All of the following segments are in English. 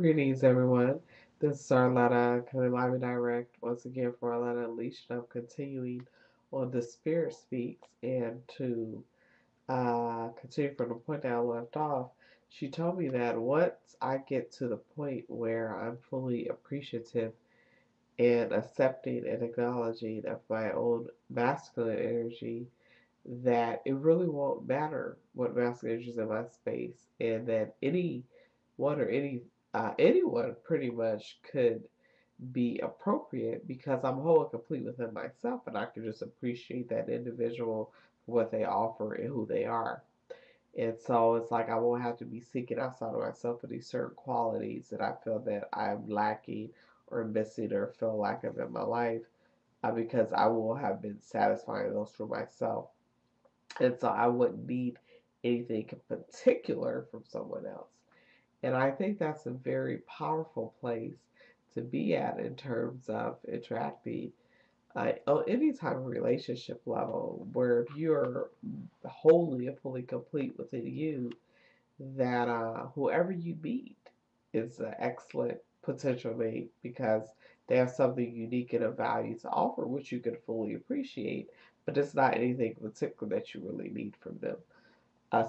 Greetings, everyone. This is Arletta coming live and direct once again for Arletta Unleashed. I'm continuing on the Spirit Speaks, and to continue from the point that I left off, she told me that once I get to the point where I'm fully appreciative and accepting and acknowledging of my own masculine energy, that it really won't matter what masculine energy is in my space, and that anyone pretty much could be appropriate because I'm whole and complete within myself, and I can just appreciate that individual for what they offer and who they are. And so it's like I won't have to be seeking outside of myself for these certain qualities that I feel that I'm lacking or missing or feel lack of in my life, because I will have been satisfying those for myself. And so I wouldn't need anything in particular from someone else. And I think that's a very powerful place to be at in terms of interacting on any type of relationship level where you're wholly and fully complete within you, that whoever you meet is an excellent potential mate because they have something unique and of value to offer, which you can fully appreciate, but it's not anything particular that you really need from them.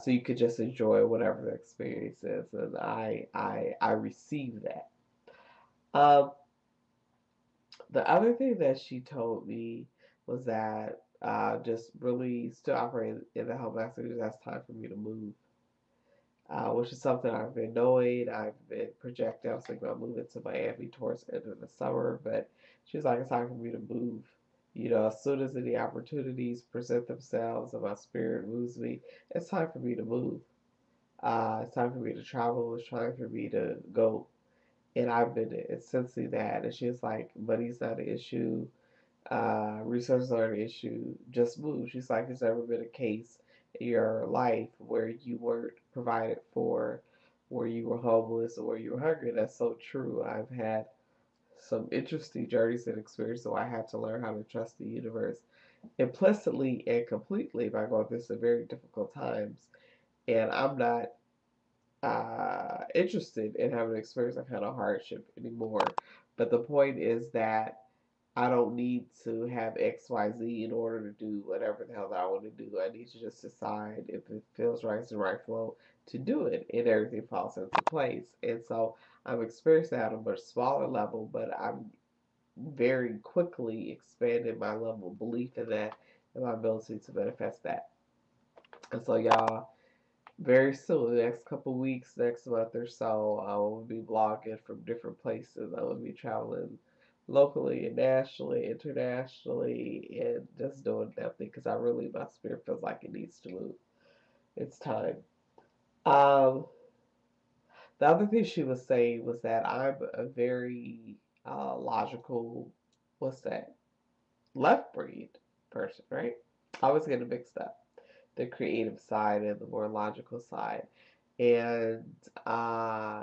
So you could just enjoy whatever the experience is, and I receive that. Um, the other thing that she told me was that just really still operating in the home message, that's time for me to move, which is something I've been knowing. I've been projecting. I was thinking about moving to Miami towards the end of the summer, but she's like, it's time for me to move. As soon as any opportunities present themselves and my spirit moves me, it's time for me to move. It's time for me to travel. It's time for me to go. And I've been sensing that. And she's like, money's not an issue. Resources aren't an issue. Just move. She's like, there's never been a case in your life where you weren't provided for, where you were homeless, or where you were hungry. That's so true. I've had some interesting journeys and experiences, so I had to learn how to trust the universe implicitly and completely by going through some very difficult times. And I'm not interested in having to experience that kind of hardship anymore. But the point is that I don't need to have XYZ in order to do whatever the hell that I want to do. I need to just decide if it feels right, it's the right flow to do it, and everything falls into place. And so I'm experiencing that on a much smaller level, but I'm very quickly expanding my level of belief in that and my ability to manifest that. And so, y'all, very soon, the next couple weeks, next month or so, I will be blogging from different places. I will be traveling locally and nationally, internationally, and just doing nothing because my spirit feels like it needs to move. It's time. Um, the other thing she was saying was that I'm a very logical, what's that, left brain person, right? I always get it mixed up, the creative side and the more logical side. And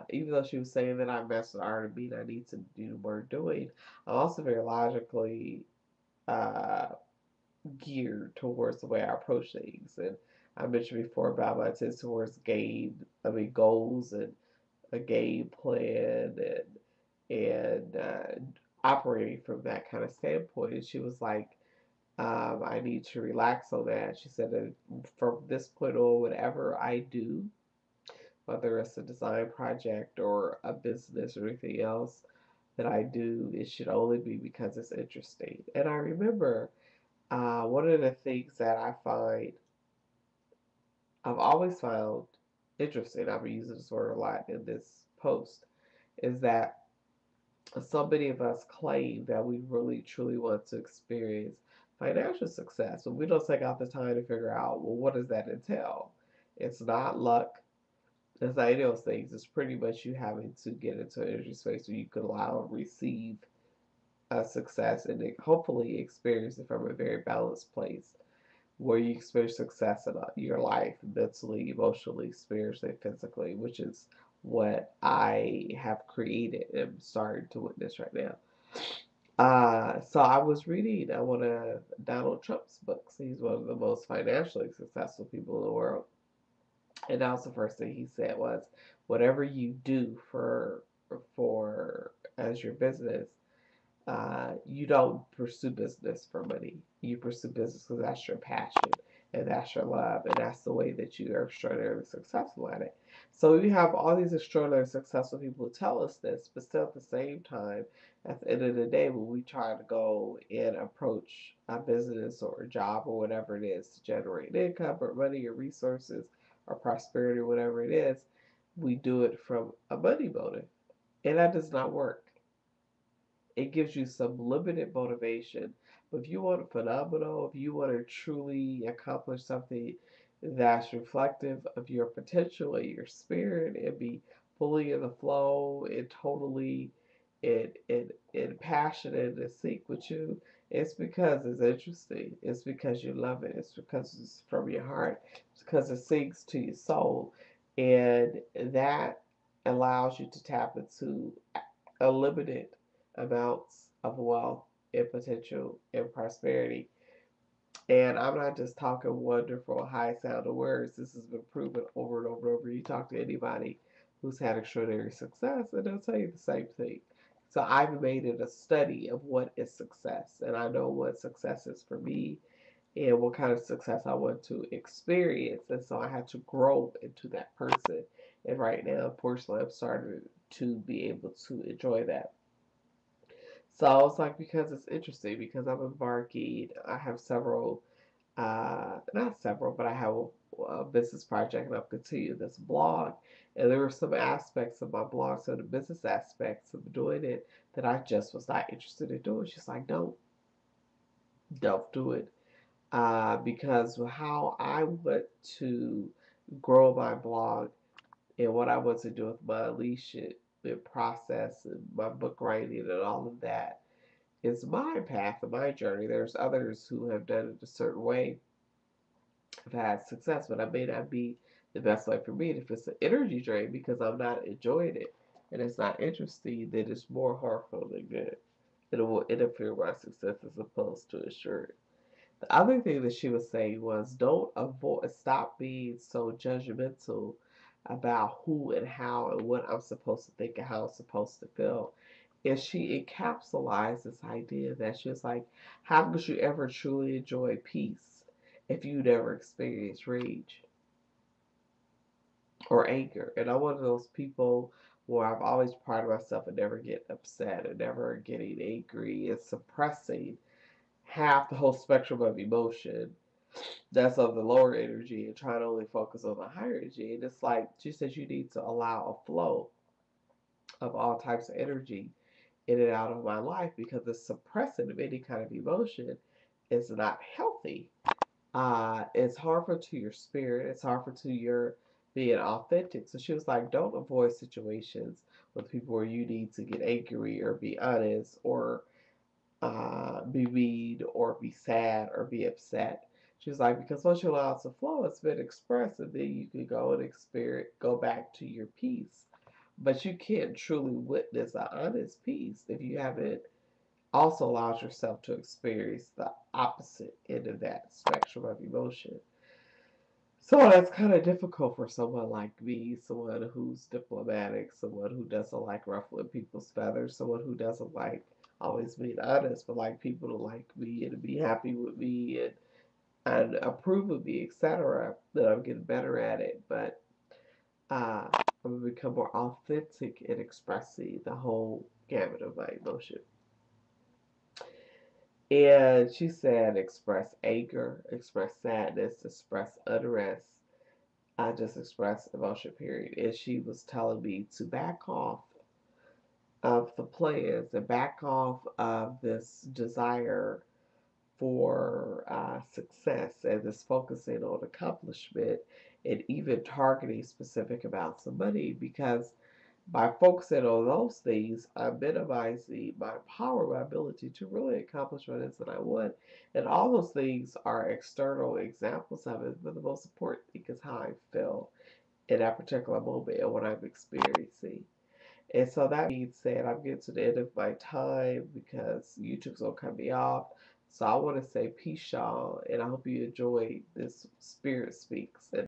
even though she was saying that I mess with R&B and I need to do more doing, I'm also very logically uh, geared towards the way I approach things. And I mentioned before about my attitude towards goals and a game plan and operating from that kind of standpoint. And she was like, I need to relax on that. She said that from this point on, whatever I do, whether it's a design project or a business or anything else that I do, it should only be because it's interesting. And I remember one of the things that I've always found interesting, I've been using this word a lot in this post, is that so many of us claim that we really truly want to experience financial success, but we don't take out the time to figure out, well, what does that entail? It's not luck. It's not any of those things. It's pretty much you having to get into an energy space where you could allow and receive a success and hopefully experience it from a very balanced place where you experience success in your life mentally, emotionally, spiritually, physically, which is what I have created and starting to witness right now. So I was reading one of Donald Trump's books. He's one of the most financially successful people in the world. And that was the first thing he said was, whatever you do for for as your business, you don't pursue business for money. You pursue business because that's your passion and that's your love and that's the way that you are extraordinarily successful at it. So you have all these extraordinarily successful people who tell us this, but still at the same time, at the end of the day, when we try to go and approach a business or a job or whatever it is to generate income or money or resources or prosperity or whatever it is, we do it from a money motive. And that does not work. It gives you some limited motivation. But if you want a phenomenal, if you want to truly accomplish something that's reflective of your potential and your spirit and be fully in the flow and totally in passion and in sync with you, it's because it's interesting. It's because you love it. It's because it's from your heart. It's because it sinks to your soul. And that allows you to tap into unlimited amounts of wealth and potential and prosperity. And I'm not just talking wonderful, high sounding words. This has been proven over and over and over. You talk to anybody who's had extraordinary success, and they'll tell you the same thing. So I've made it a study of what is success, and I know what success is for me and what kind of success I want to experience. And so I had to grow into that person. And right now, unfortunately, I'm starting to be able to enjoy that. So I was like, because it's interesting, because I'm embarking, I have several, not several, but I have a business project and I'm continuing this blog. And there were some aspects of my blog, so the business aspects of doing it that I just was not interested in doing. She's like, don't do it. Because how I want to grow my blog and what I want to do with my Unleashedment process and my book writing and all of that is my path and my journey. There's others who have done it a certain way, have had success, but it may not be the best way for me. And if it's an energy drain because I'm not enjoying it and it's not interesting, then it's more harmful than good. It will interfere with my success as opposed to ensure it. The other thing that she was saying was stop being so judgmental about who and how and what I'm supposed to think and how I'm supposed to feel. And she encapsulates this idea that she was like, how could you ever truly enjoy peace if you never experience rage or anger? And I'm one of those people where I've always prided myself and never get upset and never getting angry and suppressing half the whole spectrum of emotion that's of the lower energy and trying to only focus on the higher energy. And it's like she says you need to allow a flow of all types of energy in and out of my life because the suppressing of any kind of emotion is not healthy. It's harmful to your spirit. It's harmful to your being authentic. So she was like, don't avoid situations with people where you need to get angry or be honest or be mean or be sad or be upset. She was like, because once you allow it to flow, it's been expressed, and then you can go and experience, go back to your peace. But you can't truly witness an honest peace if you haven't also allowed yourself to experience the opposite end of that spectrum of emotion. So that's kind of difficult for someone like me, someone who's diplomatic, someone who doesn't like ruffling people's feathers, someone who doesn't like always being honest, but like people to like me and to be happy with me and approve of me, etc. That I'm getting better at it, but I'm gonna become more authentic in expressing the whole gamut of my emotion. And she said, express anger, express sadness, express unrest. I just express emotion, period. And she was telling me to back off of the plans and back off of this desire for success and this focusing on accomplishment and even targeting specific amounts of money because by focusing on those things, I'm minimizing my power, my ability to really accomplish what it is that I want. And all those things are external examples of it, but the most important thing is how I feel in that particular moment and what I'm experiencing. And so that being said, I'm getting to the end of my time because YouTube's gonna cut me off. So I want to say peace, y'all, and I hope you enjoyed this Spirit Speaks. And